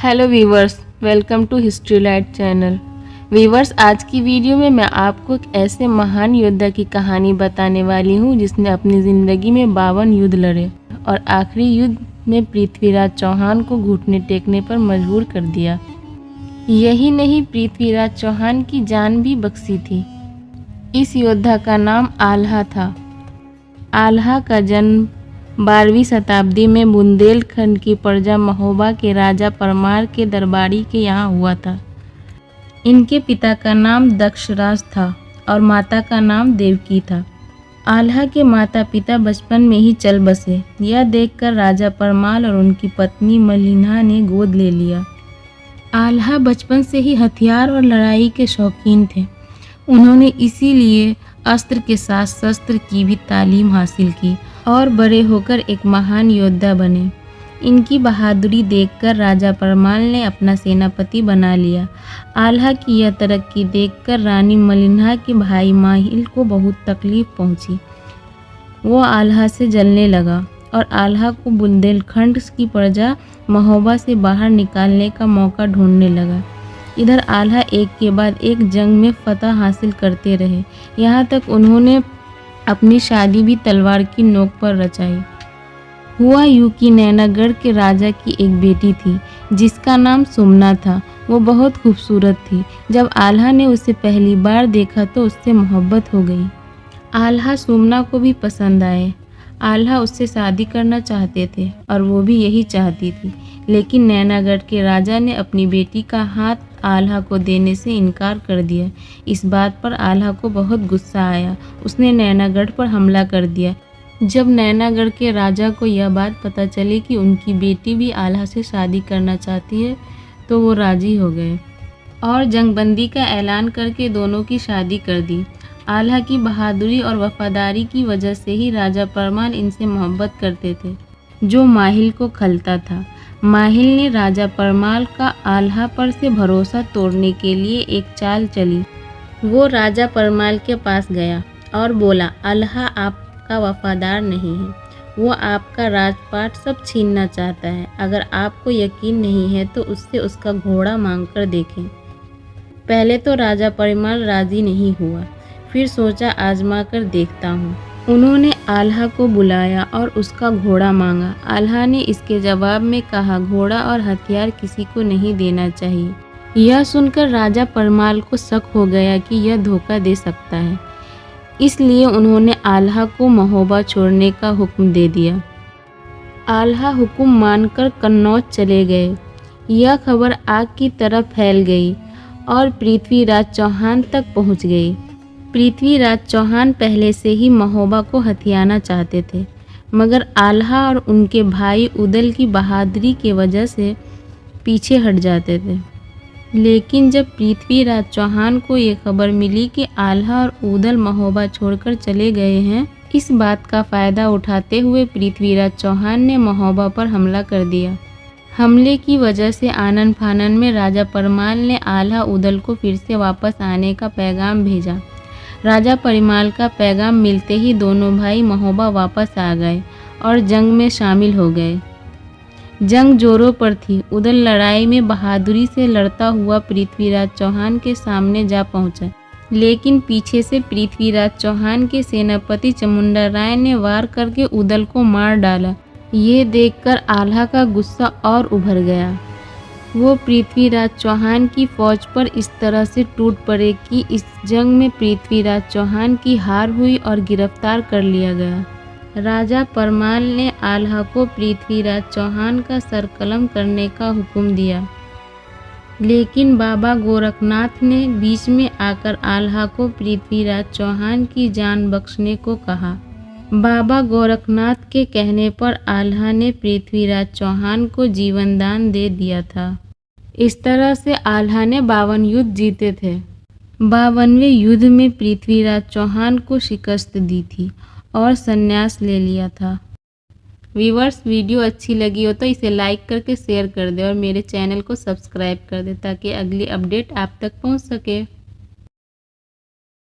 Hello viewers, welcome to history light channel. Viewers, आज की video में मैं आपको एक ऐसे महान योद्धा की कहानी बताने वाली हूँ जिसने अपनी ज़िंदगी में 52 युद्ध लड़े और आखिरी युद्ध में पृथ्वीराज चौहान को घुटने टेकने पर मजबूर कर दिया। यही नहीं, पृथ्वीराज चौहान की जान भी बख्शी थी। इस योद्धा का नाम आल्हा था। आल्हा का जन्म 12वीं शताब्दी में बुंदेलखंड की प्रजा महोबा के राजा परमार के दरबारी के यहाँ हुआ था। इनके पिता का नाम दक्षराज था और माता का नाम देवकी था। आल्हा के माता पिता बचपन में ही चल बसे। यह देखकर राजा परमाल और उनकी पत्नी मलिन्हा ने गोद ले लिया। आल्हा बचपन से ही हथियार और लड़ाई के शौकीन थे। उन्होंने इसीलिए अस्त्र के साथ शस्त्र की भी तालीम हासिल की और बड़े होकर एक महान योद्धा बने। इनकी बहादुरी देखकर राजा परमाल ने अपना सेनापति बना लिया। आल्हा की यह तरक्की देखकर रानी मलिन्हा के भाई माहिल को बहुत तकलीफ पहुंची। वो आल्हा से जलने लगा और आल्हा को बुंदेलखंड की प्रजा महोबा से बाहर निकालने का मौका ढूंढने लगा। इधर आल्हा एक के बाद एक जंग में फतह हासिल करते रहे। यहाँ तक उन्होंने अपनी शादी भी तलवार की नोक पर रचाई। हुआ यूं कि नैनागढ़ के राजा की एक बेटी थी जिसका नाम सुमना था। वो बहुत खूबसूरत थी। जब आल्हा ने उसे पहली बार देखा तो उससे मोहब्बत हो गई। आल्हा सुमना को भी पसंद आए। आल्हा उससे शादी करना चाहते थे और वो भी यही चाहती थी, लेकिन नैनागढ़ के राजा ने अपनी बेटी का हाथ आल्हा को देने से इनकार कर दिया। इस बात पर आल्हा को बहुत गुस्सा आया। उसने नैनागढ़ पर हमला कर दिया। जब नैनागढ़ के राजा को यह बात पता चली कि उनकी बेटी भी आल्हा से शादी करना चाहती है तो वो राजी हो गए और जंगबंदी का ऐलान करके दोनों की शादी कर दी। आल्हा की बहादुरी और वफादारी की वजह से ही राजा परमाल इनसे मोहब्बत करते थे, जो माहिल को खलता था। माहिल ने राजा परमाल का आल्हा पर से भरोसा तोड़ने के लिए एक चाल चली। वो राजा परमाल के पास गया और बोला, आल्हा आपका वफादार नहीं है। वो आपका राजपाट सब छीनना चाहता है। अगर आपको यकीन नहीं है तो उससे उसका घोड़ा मांग कर देखें। पहले तो राजा परमाल राजी नहीं हुआ, फिर सोचा आजमा कर देखता हूँ। उन्होंने आल्हा को बुलाया और उसका घोड़ा मांगा। आल्हा ने इसके जवाब में कहा, घोड़ा और हथियार किसी को नहीं देना चाहिए। यह सुनकर राजा परमाल को शक हो गया कि यह धोखा दे सकता है, इसलिए उन्होंने आल्हा को महोबा छोड़ने का हुक्म दे दिया। आल्हा हुक्म मानकर कन्नौज चले गए। यह खबर आग की तरह फैल गई और पृथ्वीराज चौहान तक पहुँच गई। पृथ्वीराज चौहान पहले से ही महोबा को हथियाना चाहते थे, मगर आल्हा और उनके भाई उदल की बहादुरी की वजह से पीछे हट जाते थे। लेकिन जब पृथ्वीराज चौहान को ये खबर मिली कि आल्हा और उदल महोबा छोड़कर चले गए हैं, इस बात का फ़ायदा उठाते हुए पृथ्वीराज चौहान ने महोबा पर हमला कर दिया। हमले की वजह से आनन फानन में राजा परमाल ने आल्हा उदल को फिर से वापस आने का पैगाम भेजा। राजा परमाल का पैगाम मिलते ही दोनों भाई महोबा वापस आ गए और जंग में शामिल हो गए। जंग जोरों पर थी। उदल लड़ाई में बहादुरी से लड़ता हुआ पृथ्वीराज चौहान के सामने जा पहुंचा, लेकिन पीछे से पृथ्वीराज चौहान के सेनापति चामुंडा राय ने वार करके उदल को मार डाला। ये देखकर आल्हा का गुस्सा और उभर गया। वो पृथ्वीराज चौहान की फौज पर इस तरह से टूट पड़े कि इस जंग में पृथ्वीराज चौहान की हार हुई और गिरफ्तार कर लिया गया। राजा परमाल ने आल्हा को पृथ्वीराज चौहान का सर कलम करने का हुक्म दिया, लेकिन बाबा गोरखनाथ ने बीच में आकर आल्हा को पृथ्वीराज चौहान की जान बख्शने को कहा। बाबा गोरखनाथ के कहने पर आल्हा ने पृथ्वीराज चौहान को जीवन दान दे दिया था। इस तरह से आल्हा ने 52 युद्ध जीते थे। 52वें युद्ध में पृथ्वीराज चौहान को शिकस्त दी थी और संन्यास ले लिया था। व्यूअर्स, वीडियो अच्छी लगी हो तो इसे लाइक करके शेयर कर दे और मेरे चैनल को सब्सक्राइब कर दे ताकि अगली अपडेट आप तक पहुंच सके।